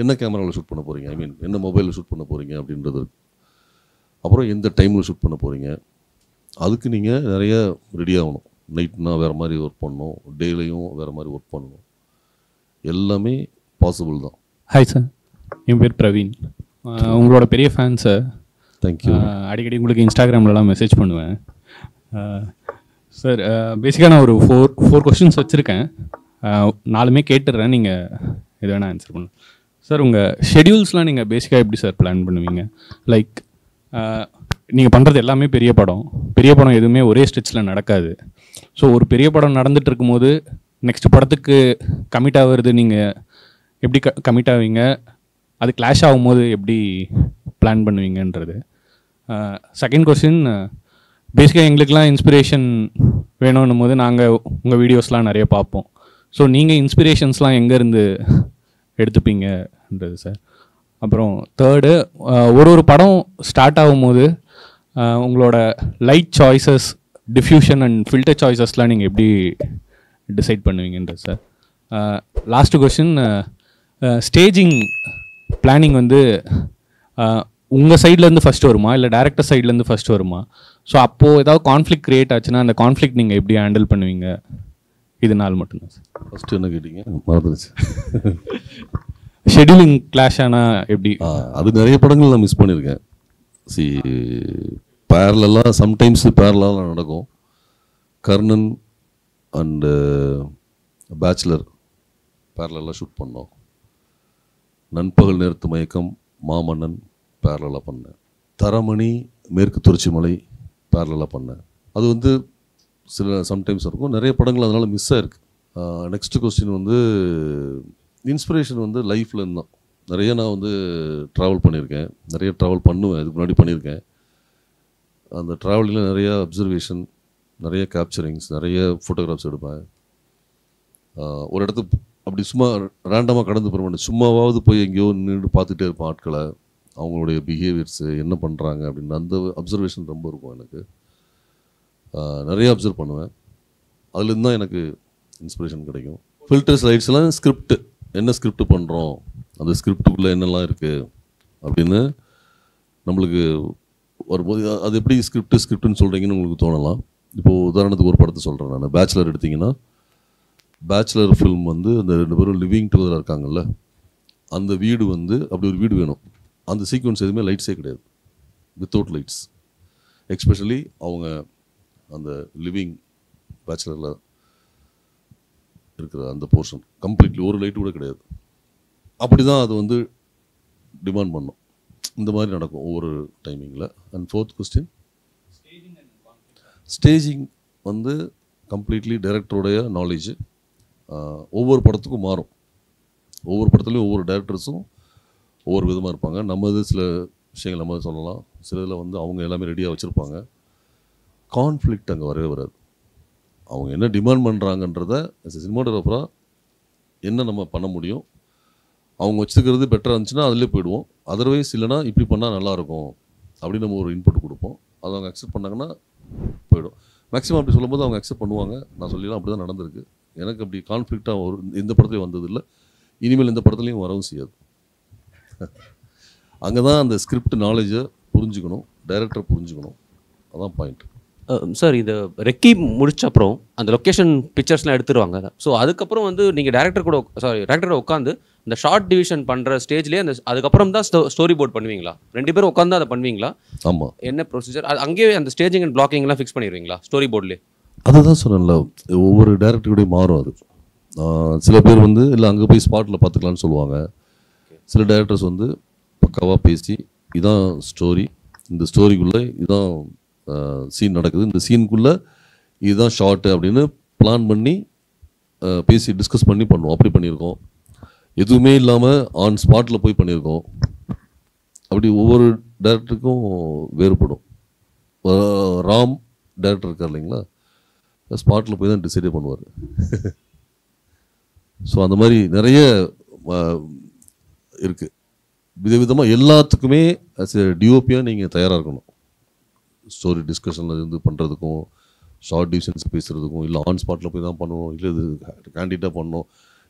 என்ன கேமராவில் ஷூட் பண்ண போகிறீங்க, ஐ மீன் என்ன மொபைலில் ஷூட் பண்ண போகிறீங்க அப்படின்றது. அப்புறம் எந்த டைமில் ஷூட் பண்ண போகிறீங்க, அதுக்கு நீங்கள் நிறைய ரெடி ஆகணும். நைட்னா வேறு மாதிரி ஒர்க் பண்ணணும், டேலையும் வேறு மாதிரி ஒர்க் பண்ணணும். எல்லாமே பாசிபிள் தான். ஹாய் சார், என் பேர் பிரவீன். உங்களோட பெரிய ஃபேன் சார். தேங்க்யூ. அடிக்கடி உங்களுக்கு இன்ஸ்டாகிராம்லலாம் மெசேஜ் பண்ணுவேன் சார். பேசிக்காக நான் ஒரு ஃபோர் கொஸ்டின்ஸ் வச்சுருக்கேன். 4மே கேட்டுடுறேன், நீங்கள் எது வேணால் ஆன்சர் பண்ணுங்க சார். உங்கள் ஷெடியூல்ஸ்லாம் நீங்கள் பேசிக்காக எப்படி சார் பிளான் பண்ணுவீங்க? லைக் நீங்கள் பண்ணுறது எல்லாமே பெரிய படம் எதுவுமே ஒரே ஸ்ட்ரெச்சில் நடக்காது. ஸோ ஒரு பெரிய படம் நடந்துகிட்டு இருக்கும்போது நெக்ஸ்ட் படத்துக்கு கமிட் ஆகிறது நீங்கள் எப்படி கமிட் ஆவீங்க, அது கிளாஷ் ஆகும்போது எப்படி பிளான் பண்ணுவீங்கன்றது. செகண்ட் கொஸ்டின், பேசிக்காக எங்களுக்கெலாம் இன்ஸ்பிரேஷன் வேணும்னும் போது நாங்கள் உங்கள் வீடியோஸ்லாம் நிறைய பார்ப்போம். ஸோ நீங்கள் இன்ஸ்பிரேஷன்ஸ்லாம் எங்கேருந்து எடுத்துப்பீங்கன்றது சார். அப்புறம் தேர்டு, ஒரு படம் ஸ்டார்ட் ஆகும்போது உங்களோட light choices, diffusion and filter சாய்ஸஸ்லாம் நீங்கள் எப்படி டிசைட் பண்ணுவீங்கன்றது sir. Last question, staging planning வந்து உங்கள் சைட்லேருந்து ஃபஸ்ட்டு வருமா இல்லை டேரக்டர் சைட்லேருந்து ஃபஸ்ட்டு வருமா? ஸோ அப்போது ஏதாவது கான்ஃப்ளிக் க்ரியேட் ஆச்சுன்னா அந்த கான்ஃப்ளிக் நீங்கள் எப்படி ஹேண்டில் பண்ணுவீங்க? இது 4 மட்டும்தான் சார். ஃபஸ்ட்டு என்ன கேட்டீங்க, மறந்துடுச்சு. ஷெடியூலிங் கிளாஷ் ஆனால் எப்படி? அது நிறைய படங்கள் நான் மிஸ் பண்ணியிருக்கேன். பேரலாக சம்டைம்ஸ் பேரலாக நடக்கும். கர்ணன் அண்டு பேச்சுலர் பேரலாக ஷூட் பண்ணோம். நண்பகல் நேரத்து மயக்கம், மாமன்னன் பேரலாக பண்ணேன். தரமணி, மேற்கு தொடர்ச்சி மலை பேரலாக பண்ணேன். அது வந்து சம்டைம்ஸ் இருக்கும். நிறைய படங்கள் அதனால் மிஸ் ஆகிருக்கு. நெக்ஸ்ட் கொஸ்டின் வந்து இன்ஸ்பிரேஷன் வந்து லைஃப்பில் இருந்தான். நிறைய நான் வந்து ட்ராவல் பண்ணியிருக்கேன், நிறைய ட்ராவல் பண்ணுவேன், இதுக்கு முன்னாடி பண்ணியிருக்கேன். அந்த ட்ராவலிங்கில் நிறைய அப்சர்வேஷன், நிறைய கேப்சரிங்ஸ், நிறைய ஃபோட்டோகிராஃப்ஸ் எடுப்பேன். ஒரு இடத்துக்கு அப்படி சும்மா ரேண்டமாக கடந்து போக மாட்டேன். சும்மாவாவது போய் எங்கேயோ நின்று பார்த்துட்டே இருப்பேன் ஆட்களை, அவங்களுடைய பிஹேவியர்ஸு என்ன பண்ணுறாங்க அப்படின்னு. அந்த அப்சர்வேஷன் ரொம்ப இருக்கும் எனக்கு. நிறைய அப்சர்வ் பண்ணுவேன். அதுலேருந்து தான் எனக்கு இன்ஸ்பிரேஷன் கிடைக்கும். ஃபில்டர்ஸ், லைட்ஸ்லாம் ஸ்கிரிப்ட், என்ன ஸ்கிரிப்ட் பண்ணுறோம், அந்த ஸ்கிரிப்டுக்குள்ளே என்னெல்லாம் இருக்குது அப்படின்னு நம்மளுக்கு வரும்போது அது எப்படி ஸ்கிரிப்டுன்னு சொல்கிறீங்கன்னு உங்களுக்கு தோணலாம். இப்போது உதாரணத்துக்கு ஒரு படத்தை சொல்கிறேன் நான். பேச்சுலர் எடுத்திங்கன்னா, பேச்சுலர் ஃபில்ம் வந்து அந்த 2 பேரும் லிவிங் டுகெதராக இருக்காங்கல்ல, அந்த வீடு வந்து அப்படி ஒரு வீடு வேணும். அந்த சீக்வன்ஸ் எதுவுமே லைட்ஸே கிடையாது, வித்தவுட் லைட்ஸ். எக்ஸ்பெஷலி அவங்க அந்த லிவிங் பேச்சுலரில் இருக்கிற அந்த போர்ஷன் கம்ப்ளீட்லி ஒரு லைட்டு கூட கிடையாது. அப்படி தான் அது வந்து டிமாண்ட் பண்ணோம். இந்த மாதிரி நடக்கும் ஒவ்வொரு டைமிங்கில். அண்ட் 4th கொஸ்டின், ஸ்டேஜிங் வந்து கம்ப்ளீட்லி டைரக்டருடைய நாலேஜ். ஒவ்வொரு படத்துக்கும் மாறும். ஒவ்வொரு படத்துலையும் ஒவ்வொரு டைரக்டர்ஸும் ஒவ்வொரு விதமாக இருப்பாங்க. நம்ம இது சில விஷயங்கள் நம்ம சொல்லலாம், சில இதில் வந்து அவங்க எல்லாமே ரெடியாக வச்சுருப்பாங்க. கான்ஃப்ளிக்ட் அங்கே வரவே வராது. அவங்க என்ன டிமாண்ட் பண்ணுறாங்கன்றத சினிமாட்டோகிராஃபராக என்ன நம்ம பண்ண முடியும், அவங்க வச்சுக்கிறது பெட்டராக இருந்துச்சுன்னா அதிலே போயிடுவோம். அதர்வைஸ் இல்லைனா இப்படி பண்ணால் நல்லாயிருக்கும் அப்படின்னு நம்ம ஒரு இன்புட் கொடுப்போம். அதை அவங்க அக்செப்ட் பண்ணாங்கன்னா போயிடும். மேக்ஸிமம் அப்படி சொல்லும்போது அவங்க அக்செப்ட் பண்ணுவாங்க. நான் சொல்லிடலாம் அப்படி தான் நடந்திருக்கு. எனக்கு அப்படி கான்ஃப்ளிக்டாக ஒரு எந்த படத்துலையும் வந்ததில்லை, இனிமேல் எந்த படத்துலையும் வரவும் செய்யாது. அங்கே தான் அந்த ஸ்கிரிப்ட் நாலேஜை புரிஞ்சுக்கணும், டைரக்டரை புரிஞ்சுக்கணும். அதான் பாயிண்ட். சார் இது ரெக்கி முடிச்ச அப்புறம் அந்த லொக்கேஷன் பிக்சர்ஸ்லாம் எடுத்துருவாங்க. ஸோ அதுக்கப்புறம் வந்து நீங்கள் டேரக்டரோட உட்காந்து இந்த ஷார்ட் டிவிஷன் பண்ணுற ஸ்டேஜ்லேயே அந்த அதுக்கப்புறம் தான் ஸ்டோரி போர்ட் பண்ணுவீங்களா? 2 பேரும் உட்காந்து அதை பண்ணுவீங்களா? ஆமாம். என்ன ப்ரொசீஜர்? அது அங்கேயே அந்த ஸ்டேஜிங் அண்ட் பிளாக்கிங்லாம் ஃபிக்ஸ் பண்ணிடுவீங்களா ஸ்டோரி போர்ட்லேயே? அதுதான் சொன்னேன்ல, ஒவ்வொரு டேரக்டருடைய மாறும் அது. சில பேர் வந்து இல்லை அங்கே போய் ஸ்பாட்டில் பார்த்துக்கலான்னு சொல்லுவாங்க. சில டேரக்டர்ஸ் வந்து பக்காவாக பேசி இதான் ஸ்டோரி, இந்த ஸ்டோரிக்குள்ளே இதுதான் சீன் நடக்குது, இந்த சீனுக்குள்ளே இதுதான் ஷார்ட்டு அப்படின்னு பிளான் பண்ணி பேசி டிஸ்கஸ் பண்ணி பண்ணுவோம். அப்படி பண்ணியிருக்கோம். எதுவுமே இல்லாமல் ஆன் ஸ்பாட்டில் போய் பண்ணியிருக்கோம். அப்படி ஒவ்வொரு டேரக்டருக்கும் வேறுபடும். ராம் டேரக்டர் இருக்கார் இல்லைங்களா, ஸ்பாட்டில் போய் தான் டிசைடே பண்ணுவார். ஸோ அந்த மாதிரி நிறைய இருக்குது. விதவிதமாக எல்லாத்துக்குமே ஆஸ் எ டிஓபியாக நீங்கள் தயாராக இருக்கணும். ஸ்டோரி டிஸ்கஷனில் இருந்து பண்ணுறதுக்கும், ஷார்ட் டிவிஷன்ஸ் பேசுகிறதுக்கும், இல்லை ஆன் ஸ்பாட்டில் போய் தான் பண்ணுவோம், இல்லை இது கேண்டிடாக பண்ணணும்,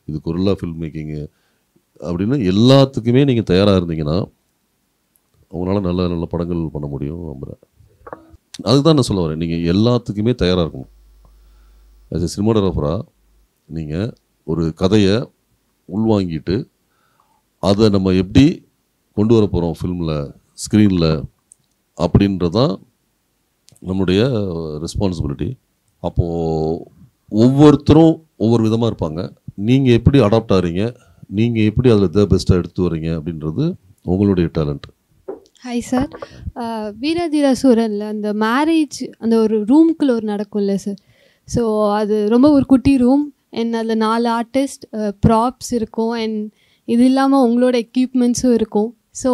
இது கொரில்லா ஃபில்ம் மேக்கிங்கு அப்படின்னு எல்லாத்துக்குமே நீங்கள் தயாராக இருந்தீங்கன்னா உங்களால் நல்ல நல்ல படங்கள் பண்ண முடியும் நம்புகிறேன். அதுக்கு தான் நான் சொல்ல வரேன், நீங்கள் எல்லாத்துக்குமே தயாராக இருக்கணும். ஆஸ் எ சினிமாட்டோகிராஃபராக நீங்கள் ஒரு கதையை உள்வாங்கிட்டு அதை நம்ம எப்படி கொண்டு வர போகிறோம் ஃபில்மில், ஸ்க்ரீனில் அப்படின்றதான் நம்முடைய ரெஸ்பான்சிபிலிட்டி. அப்போது ஒவ்வொருத்தரும் ஒவ்வொரு விதமாக இருப்பாங்க. நீங்கள் எப்படி அடாப்ட் ஆகிறீங்க, நீங்கள் எப்படி அதில் பெஸ்ட்டாக எடுத்து வரீங்க அப்படின்றது உங்களுடைய டேலண்ட். ஹாய் சார், வீரதீரசூரனில் அந்த மேரேஜ் அந்த ஒரு ரூம்குள்ளே ஒரு நடக்கும்ல சார். ஸோ அது ரொம்ப ஒரு குட்டி ரூம் அண்ட் அதில் 4 ஆர்டிஸ்ட், ப்ராப்ஸ் இருக்கும் அண்ட் இது இல்லாமல் உங்களோட எக்யூப்மெண்ட்ஸும் இருக்கும். ஸோ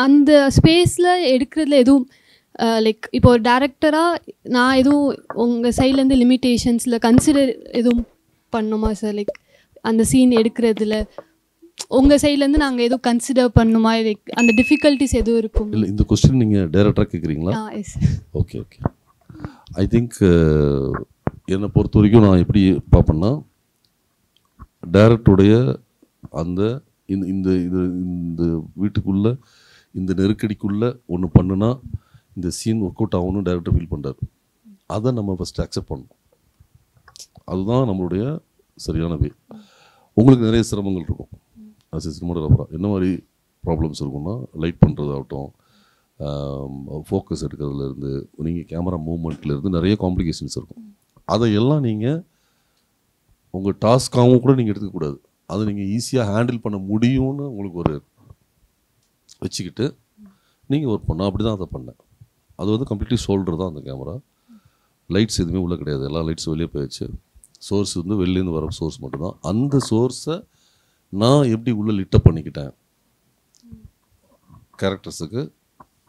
அந்த ஸ்பேஸில் எடுக்கிறதுல எதுவும் லைக் இப்போ ஒரு டேரக்டராக நான் எதுவும் உங்கள் சைட்லேருந்து லிமிட்டேஷன்ஸில் கன்சிடர் எதுவும் பண்ணுமா சார்? லைக் அந்த சீன் எடுக்கிறதுல உங்கள் சைட்லேருந்து நாங்கள் எதுவும் கன்சிடர் பண்ணுமா? லைக் அந்த டிஃபிகல்ட்டிஸ் எதுவும் இருக்கும்? இல்லை, இந்த கொஸ்டின் நீங்கள் டைரக்டராக கேட்குறீங்களா? எஸ். ஓகே. ஐ திங்க் என்னை பொறுத்த வரைக்கும் நான் எப்படி பார்ப்பேன்னா, டைரக்டருடைய அந்த இந்த இது இந்த வீட்டுக்குள்ளே இந்த நெருக்கடிக்குள்ளே ஒன்று பண்ணுனா இந்த சீன் ஒர்க் அவுட் ஆகணும்னு டைரக்டர் ஃபீல் பண்ணுறாரு. அதை நம்ம ஃபஸ்ட்டு அக்செப்ட் பண்ணணும். அதுதான் நம்மளுடைய சரியான வே. உங்களுக்கு நிறைய சிரமங்கள் இருக்கும் ஆஸ் எ சினிமாட்டோகிராஃபராக. என்ன மாதிரி ப்ராப்ளம்ஸ் இருக்குன்னா, லைட் பண்ணுறதாகட்டும், ஃபோக்கஸ் எடுக்கிறதுலேருந்து, நீங்கள் கேமரா மூவ்மெண்ட்லேருந்து நிறைய காம்ப்ளிகேஷன்ஸ் இருக்கும். அதையெல்லாம் நீங்கள் உங்கள் டாஸ்க்காகவும் கூட நீங்கள் எடுத்துக்கக்கூடாது. அதை நீங்கள் ஈஸியாக ஹேண்டில் பண்ண முடியும்னு உங்களுக்கு ஒரு வச்சுக்கிட்டு நீங்கள் ஒர்க் பண்ணால் அப்படி தான் அதை பண்ணேன். அது வந்து கம்ப்ளீட்லி ஷோல்டர் தான் அந்த கேமரா. லைட்ஸ் எதுவுமே உள்ளே கிடையாது, எல்லா லைட்ஸும் வெளியே போயிடுச்சு. சோர்ஸ் வந்து வெளிலேருந்து வர சோர்ஸ் மட்டும்தான். அந்த சோர்ஸை நான் எப்படி உள்ளே லிட்டப் பண்ணிக்கிட்டேன் கேரக்டர்ஸுக்கு,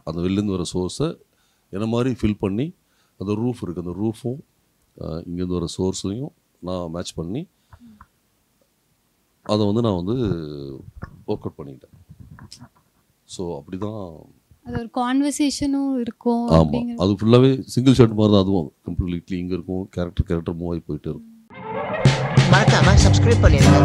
அந்த வெளிலேருந்து வர சோர்ஸை என்ன மாதிரி ஃபில் பண்ணி, அந்த ரூஃப் இருக்குது, அந்த ரூஃபும் இங்கேருந்து வர சோர்ஸையும் நான் மேட்ச் பண்ணி அதை வந்து நான் வந்து ஒர்க் அவுட் பண்ணிக்கிட்டேன். ஸோ அப்படி தான் அது ஒரு கான்வர்சேஷனும் இருக்கும். ஆமாம், அது ஃபுல்லாகவே சிங்கிள் ஷாட் மாதிரி தான். அதுவும் கம்ப்ளீட்லி இங்கே இருக்கும், கேரக்டர் மூவ் ஆகி போயிட்டு இருக்கும். மறக்காம சப்ஸ்கிரைப் பண்ணிடுங்க.